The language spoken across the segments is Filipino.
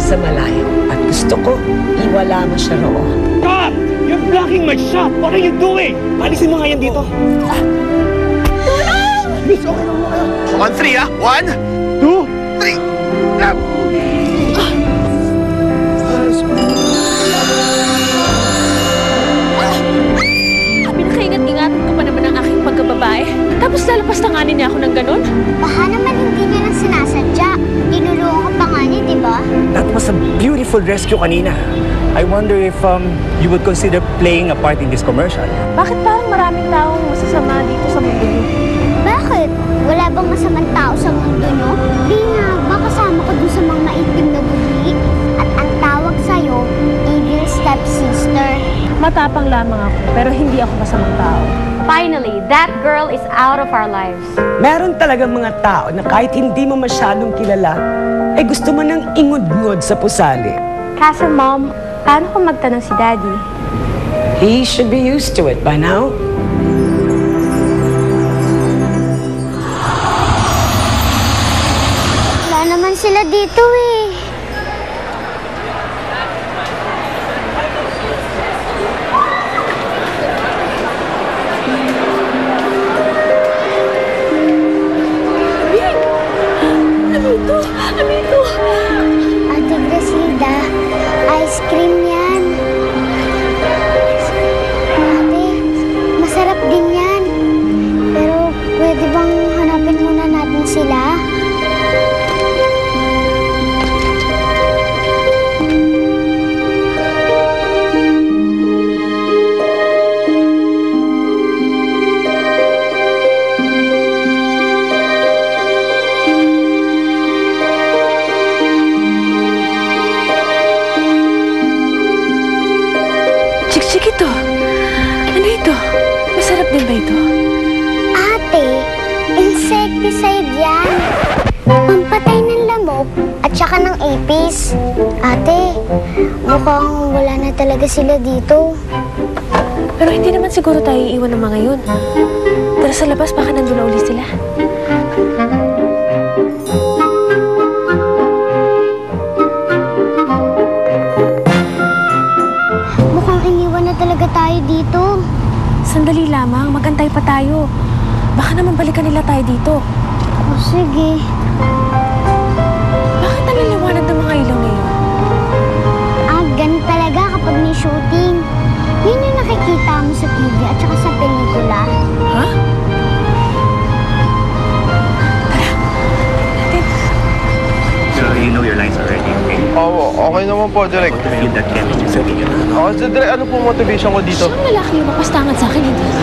sa malayo. At gusto ko, iwala mo siya roon. Stop! You're blocking my shot! What are you doing? Alisin mo nga yan dito. Tulong! Miss, okay lang mo kayo. On three, ah? 1, 2, 3. Pinakaingat-ingatan ko pa naman ang aking pagkababae. Tapos lalapastanganin niya ako ng ganun? Baka naman hindi niya lang sinasadya. Tinulungan ko pa nga niya, di ba? That was a beautiful rescue kanina. I wonder if you would consider playing a part in this commercial. Bakit parang maraming taong masasama dito sa mundo niyo? Bakit? Wala bang masamang tao sa mundo niyo? Di nga, baka kasama ko dun sa mga maitim na buli. At ang tawag sa'yo, evil stepsister. Matapang lamang ako, pero hindi ako masamang tao. Finally, that girl is out of our lives. Meron talagang mga tao na kahit hindi mo masyadong kilala, ay gusto mo nang ingod-ngod sa pusali. Kaso, Mom, paano kung magtanong si Daddy? He should be used to it by now. Wala naman sila dito eh. Ate Grasilda, ice cream yan. Ate, masarap din yan. Pero pwede bang hanapin muna natin sila? Chiksik ito. Ano ito? Masarap din ba ito? Ate, insecticide yan. Pampatay ng lamok at saka ng apis. Ate, mukhang wala na talaga sila dito. Pero hindi naman siguro tayo iiwan ng mga yun. Tara sa labas, baka nandun na uli sila. Mukhang iniwan na talaga tayo dito. Sandali lamang, magantay pa tayo. Baka naman balikan nila tayo dito. O sige. Bakit ang liwanag ng mga ilaw na yun? Ganun talaga kapag may shooting. Yun yung nakikita mo sa TV at saka sa pelikula. Ha? So, you know your lines already, okay? Oo, okay naman po, Direk. To feel that chemistry sa video. Ako, Direk, ano po motivation ko dito? Siyang lalaki yung mapastangan sa akin, hindi ka.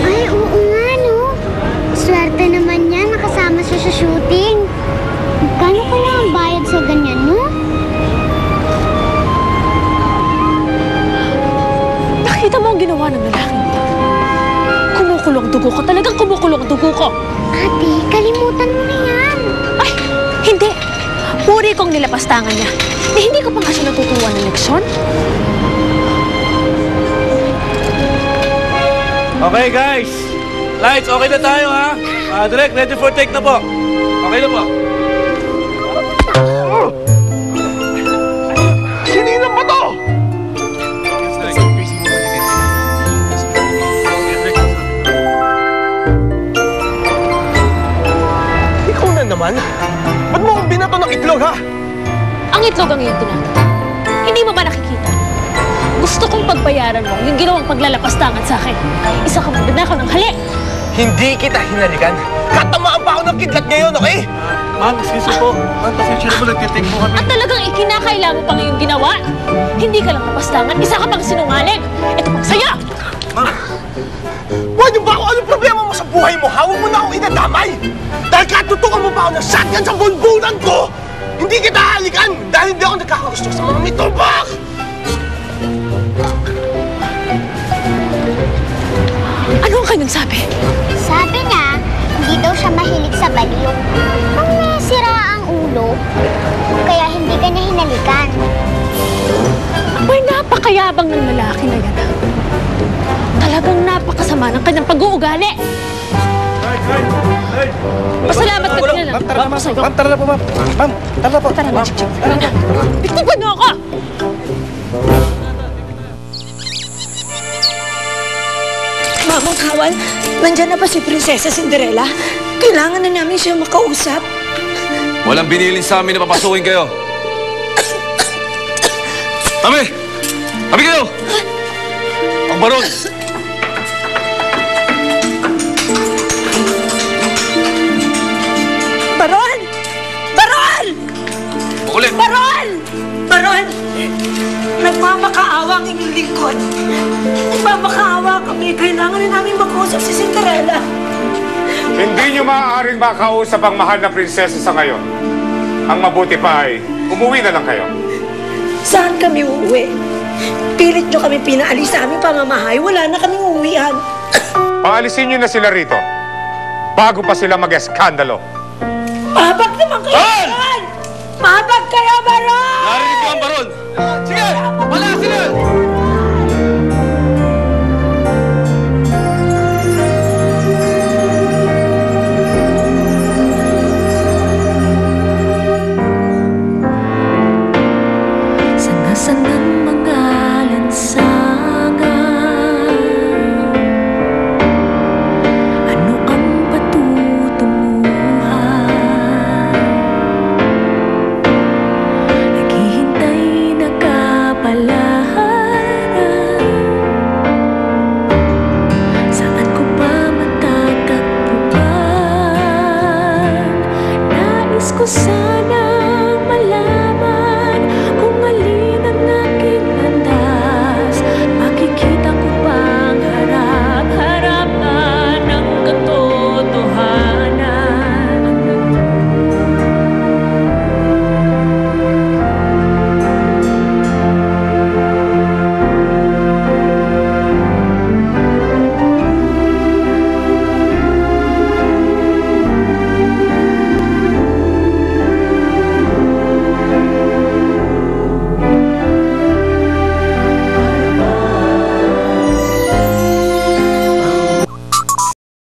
Ay, oo nga, no? Swerte naman yan, nakasama siya sa shooting. Magkano kaya ang bayad sa ganyan, no? Nakita mo ang ginawa ng lalaki ito. Kumukulong dugo ko. Talagang kumukulong dugo ko. Ate, kalimutan mo na yan. Ay, hindi. Puri kong nilapastangan niya. Hindi ko pa nga siya natutuwa ng leksyon. Okay, guys. Lights, okay na tayo, ha? Direk, ready for take na po. Okay na po. Sinino mo to? Ikaw na naman? Ba't mo akong binato ng itlog, ha? Ang itlog ang iyong tinato. Hindi mo ba nakikita? Gusto kong pagbayaran mo yung ginawang paglalapastangan sa akin. Isa ka magnanakaw ng hali. Hindi kita hinalikan. Katamaan pa ako ng kidlat ngayon, okay? Ma'am, excuse me po. Ma'am, pasensya na po, nagtitake po kami. At talagang ikinakailangan mo pang iyong ginawa. Hindi ka lang napastangan, isa ka pang sinungaling. Ito pang saya! Ma'am, Huwag niyo ba kung anong problema mo sa buhay mo, ha? Huwag mo na akong idadamay! Dahil katutukan mo pa ako ng shotgun sa bunbunan ko! Hindi kita halikan dahil hindi ako nagkakagusto sa mga mitubak! Ano ang kanyang sabi? Sabi niya, hindi daw siya mahilig sa baliw. Kung may sira ang ulo, kaya hindi ka niya hinalikan. Abay, napakayabang ng lalaki na yan. Talagang napakasama ng kanyang pag-uugali. guys, guys. Pasalamat ka na lang. Ma'am, tara na, ma'am. Ma'am, tara na po, ma'am. Ma'am, tara na po. Tara na, Chick. Tara na. Bitiwan mo ako! Mamang Kawal, nandyan na ba si Prinsesa Cinderella? Kailangan na namin siya makausap. Walang binilin sa amin na papasukin kayo. Kami! Kami kayo! Ang baron! Baron! Baron! Makulit! Baron! Baron! Nagmamakaawa ang inyong lingkod. Nagmamakaawa kami. Kailangan na namin makausap si Cinderella. Hindi niyo maaaring makausap ang mahal na prinsesa sa ngayon. Ang mabuti pa ay umuwi na lang kayo. Saan kami uuwi? Pilit nyo kami pinaalis sa aming pamamahay. Wala na kaming uuwihan. Paalisin niyo na sila rito bago pa sila mag-eskandalo. Mahabag naman kayo, Baron! Mahabag kayo, Baron! Narinig ko ang baron! Sige! Wala